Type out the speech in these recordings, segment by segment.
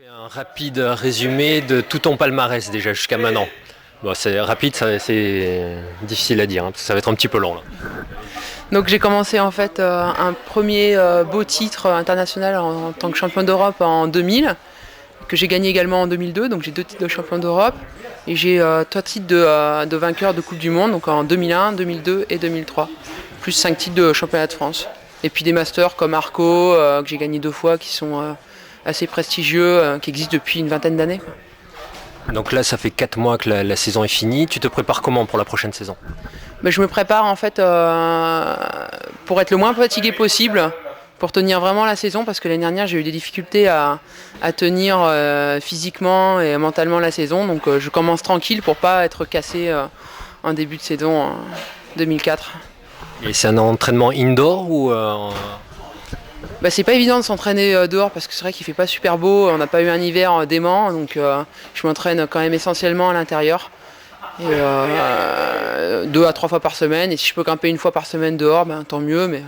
Fais un rapide résumé de tout ton palmarès déjà jusqu'à maintenant. Bon, c'est rapide, c'est difficile à dire, hein, parce que ça va être un petit peu long là. Donc j'ai commencé en fait un premier beau titre international en tant que champion d'Europe en 2000, que j'ai gagné également en 2002, donc j'ai deux titres de champion d'Europe, et j'ai trois titres de vainqueur de Coupe du Monde, donc en 2001, 2002 et 2003, plus cinq titres de championnat de France. Et puis des masters comme Arco, que j'ai gagné deux fois, qui sont assez prestigieux, qui existent depuis une vingtaine d'années, quoi. Donc là, ça fait 4 mois que la saison est finie. Tu te prépares comment pour la prochaine saison? Mais je me prépare en fait pour être le moins fatigué possible, pour tenir vraiment la saison, parce que l'année dernière j'ai eu des difficultés à tenir physiquement et mentalement la saison, donc je commence tranquille pour pas être cassé en début de saison 2004. Et c'est un entraînement indoor ou Bah, c'est pas évident de s'entraîner dehors parce que c'est vrai qu'il fait pas super beau, on n'a pas eu un hiver dément, donc je m'entraîne quand même essentiellement à l'intérieur. Et, deux à trois fois par semaine, et si je peux grimper une fois par semaine dehors, ben, tant mieux, mais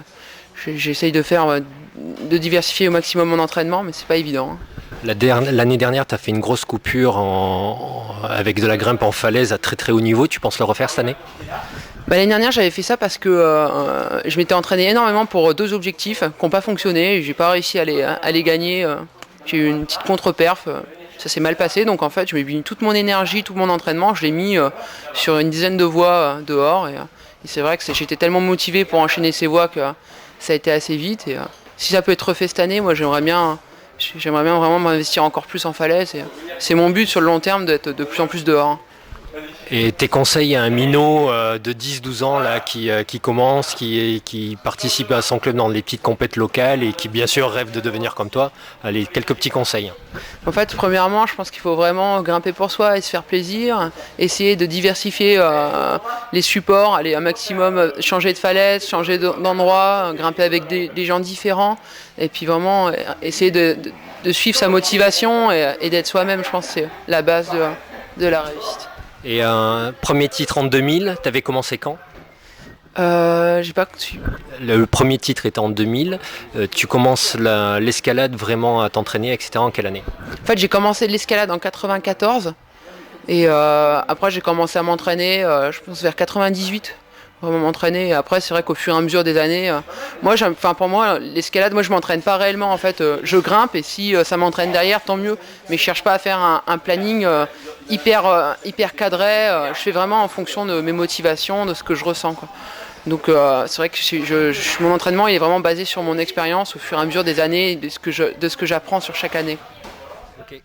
j'essaye de diversifier au maximum mon entraînement, mais c'est pas évident, hein. l'année dernière, tu as fait une grosse coupure avec de la grimpe en falaise à très très haut niveau. Tu penses le refaire cette année? Bah, l'année dernière j'avais fait ça parce que je m'étais entraîné énormément pour deux objectifs qui n'ont pas fonctionné, et j'ai pas réussi à les gagner, j'ai eu une petite contre-perf, ça s'est mal passé, donc en fait je m'ai mis toute mon énergie, tout mon entraînement, je l'ai mis sur une dizaine de voies dehors, et c'est vrai que j'étais tellement motivé pour enchaîner ces voies que ça a été assez vite, et si ça peut être refait cette année, moi j'aimerais bien vraiment m'investir encore plus en falaise, et c'est mon but sur le long terme d'être de plus en plus dehors, hein. Et tes conseils à un minot de 10-12 ans là, qui commence, qui participe à son club dans les petites compètes locales et qui bien sûr rêve de devenir comme toi, allez, quelques petits conseils. En fait, premièrement, je pense qu'il faut vraiment grimper pour soi et se faire plaisir, essayer de diversifier les supports, aller un maximum changer de falaise, changer d'endroit, grimper avec des gens différents, et puis vraiment essayer de suivre sa motivation et d'être soi-même. Je pense que c'est la base de la réussite. Et un premier titre en 2000, t'avais commencé quand? J'ai pas su. Le premier titre était en 2000. Tu commences l'escalade vraiment à t'entraîner, etc. En quelle année? En fait, j'ai commencé l'escalade en 94, et après j'ai commencé à m'entraîner, je pense vers 98. Vraiment m'entraîner, et après c'est vrai qu'au fur et à mesure des années, pour moi l'escalade, moi je m'entraîne pas réellement en fait, je grimpe, et si ça m'entraîne derrière tant mieux, mais je cherche pas à faire un planning hyper cadré, je fais vraiment en fonction de mes motivations, de ce que je ressens, quoi. Donc c'est vrai que mon entraînement il est vraiment basé sur mon expérience au fur et à mesure des années, de ce que j'apprends sur chaque année. Ok.